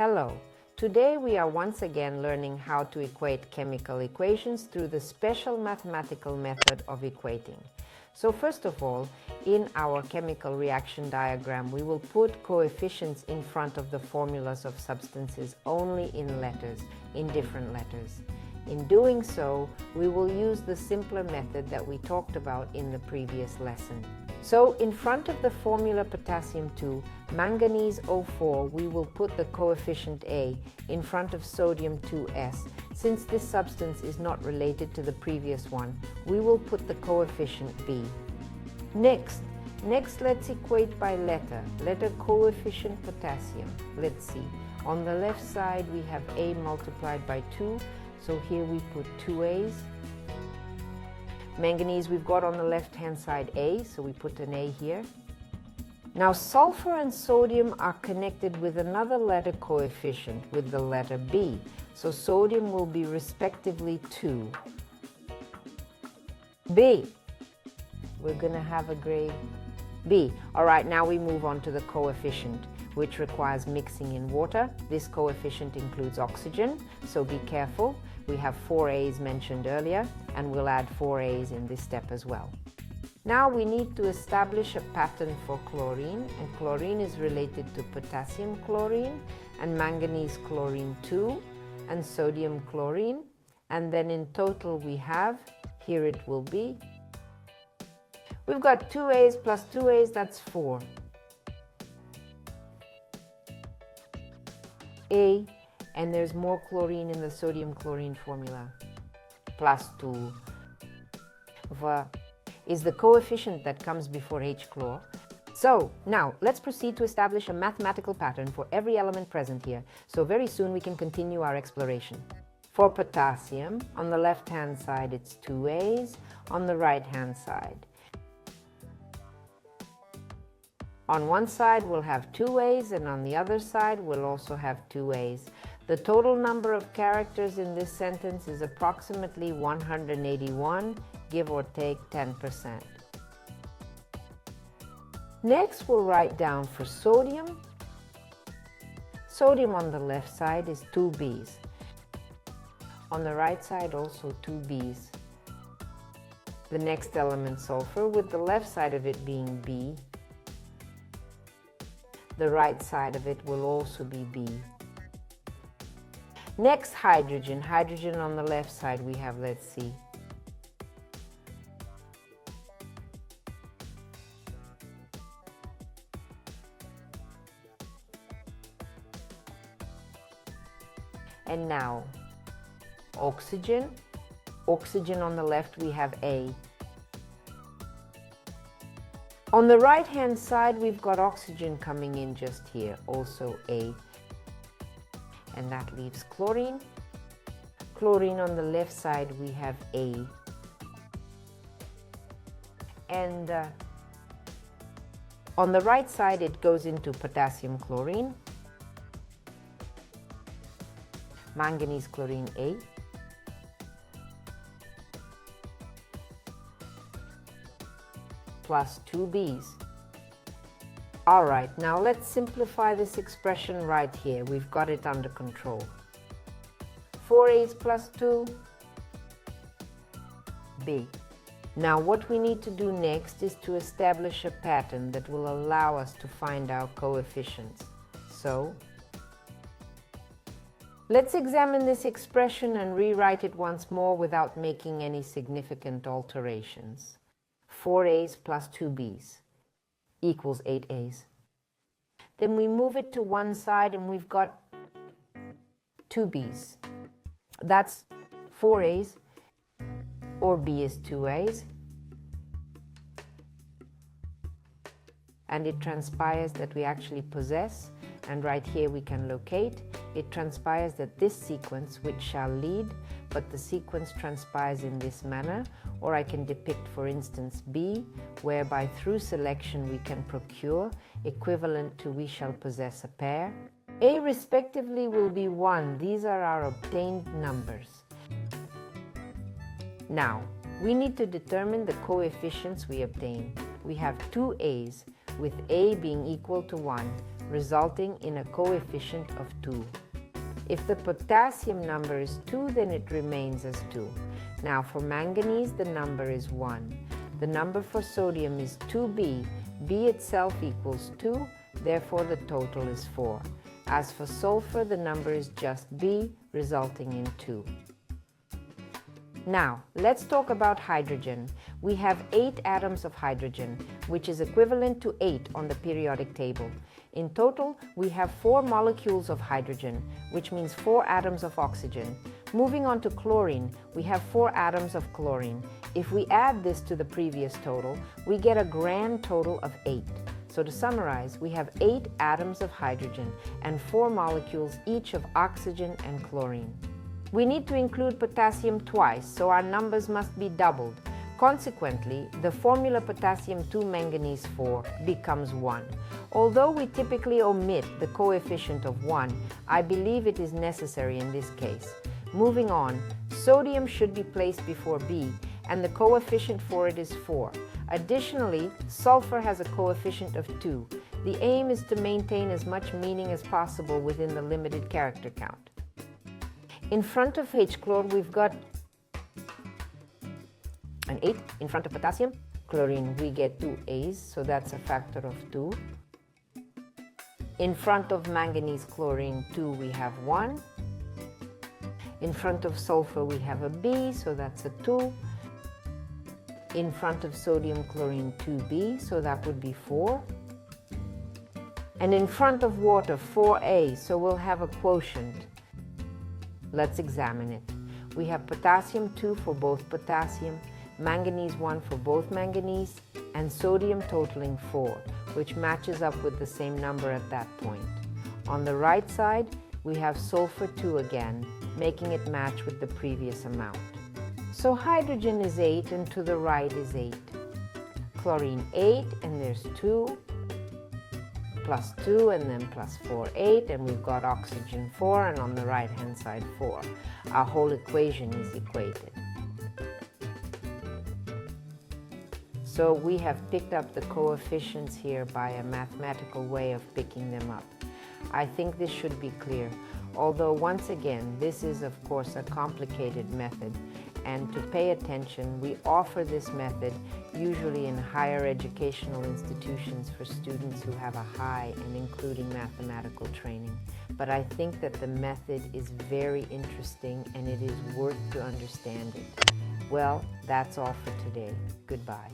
Hello! Today we are once again learning how to equate chemical equations through the special mathematical method of equating. So first of all, in our chemical reaction diagram, we will put coefficients in front of the formulas of substances only in letters, in different letters. In doing so, we will use the simpler method that we talked about in the previous lesson. So in front of the formula potassium 2, manganese O4, we will put the coefficient A in front of sodium 2S. Since this substance is not related to the previous one, we will put the coefficient B. Next let's equate by letter. Letter coefficient potassium. Let's see. On the left side we have A multiplied by 2, so here we put 2 A's. Manganese we've got on the left hand side A, so we put an A here. Now sulfur and sodium are connected with another letter coefficient, with the letter B. So sodium will be respectively 2. B. We're going to have a grade B. Alright, now we move on to the coefficient, which requires mixing in water. This coefficient includes oxygen, so be careful. We have 4 A's mentioned earlier, and we'll add 4 A's in this step as well. Now we need to establish a pattern for chlorine, and chlorine is related to potassium chlorine, and manganese chlorine 2, and sodium chlorine, and then in total we have, here it will be, we've got 2 A's plus 2 A's, that's 4. A, and there's more chlorine in the sodium chlorine formula, plus 2. V is the coefficient that comes before H-chlor. So now let's proceed to establish a mathematical pattern for every element present here, so very soon we can continue our exploration. For potassium, on the left hand side it's 2 A's, on the right hand side. On one side we'll have 2 A's, and on the other side we'll also have 2 A's. The total number of characters in this sentence is approximately 181, give or take 10%. Next we'll write down for sodium. Sodium on the left side is 2 B's. On the right side also 2 B's. The next element, sulfur, with the left side of it being B. The right side of it will also be B. Next, hydrogen. Hydrogen on the left side we have, let's see. And now, oxygen. Oxygen on the left we have A. On the right hand side we've got oxygen coming in just here, also A. And that leaves chlorine. Chlorine on the left side we have A. And on the right side it goes into potassium chlorine. Manganese chlorine A. Plus 2 B's. Alright, now let's simplify this expression right here. We've got it under control. 4 A's plus 2 B. Now what we need to do next is to establish a pattern that will allow us to find our coefficients. So let's examine this expression and rewrite it once more without making any significant alterations. 4 A's plus 2 B's equals 8 A's. Then we move it to one side and we've got 2 B's. That's 4 A's, or B is 2 A's. And it transpires that we actually possess, and right here we can locate, it transpires that this sequence, which shall lead, but the sequence transpires in this manner, or I can depict, for instance, B, whereby through selection we can procure, equivalent to we shall possess a pair. A respectively will be 1. These are our obtained numbers. Now, we need to determine the coefficients we obtain. We have 2 A's, with A being equal to 1. resulting in a coefficient of 2. If the potassium number is 2, then it remains as 2. Now for manganese, the number is 1. The number for sodium is 2B. B itself equals 2, therefore the total is 4. As for sulfur, the number is just B, resulting in 2. Now, let's talk about hydrogen. We have 8 atoms of hydrogen, which is equivalent to 8 on the periodic table. In total, we have 4 molecules of hydrogen, which means 4 atoms of oxygen. Moving on to chlorine, we have 4 atoms of chlorine. If we add this to the previous total, we get a grand total of 8. So to summarize, we have 8 atoms of hydrogen and 4 molecules each of oxygen and chlorine. We need to include potassium twice, so our numbers must be doubled. Consequently, the formula potassium 2 manganese 4 becomes 1. Although we typically omit the coefficient of 1, I believe it is necessary in this case. Moving on, sodium should be placed before B, and the coefficient for it is 4. Additionally, sulfur has a coefficient of 2. The aim is to maintain as much meaning as possible within the limited character count. In front of H-chlor, we've got an 8. In front of potassium chlorine, we get 2 A's, so that's a factor of 2. In front of manganese chlorine 2, we have 1. In front of sulfur, we have a B, so that's a 2. In front of sodium chlorine 2B, so that would be 4. And in front of water 4A, so we'll have a quotient. Let's examine it. We have potassium 2 for both potassium, manganese 1 for both manganese, and sodium totaling 4, which matches up with the same number at that point. On the right side, we have sulfur 2 again, making it match with the previous amount. So hydrogen is 8 and to the right is 8. Chlorine 8 and there's 2, plus 2 and then plus 4, 8, and we've got oxygen 4 and on the right hand side 4. Our whole equation is equated. So we have picked up the coefficients here by a mathematical way of picking them up. I think this should be clear, although once again this is of course a complicated method, and to pay attention, we offer this method usually in higher educational institutions for students who have a high and including mathematical training. But I think that the method is very interesting and it is worth to understand it. Well, that's all for today. Goodbye.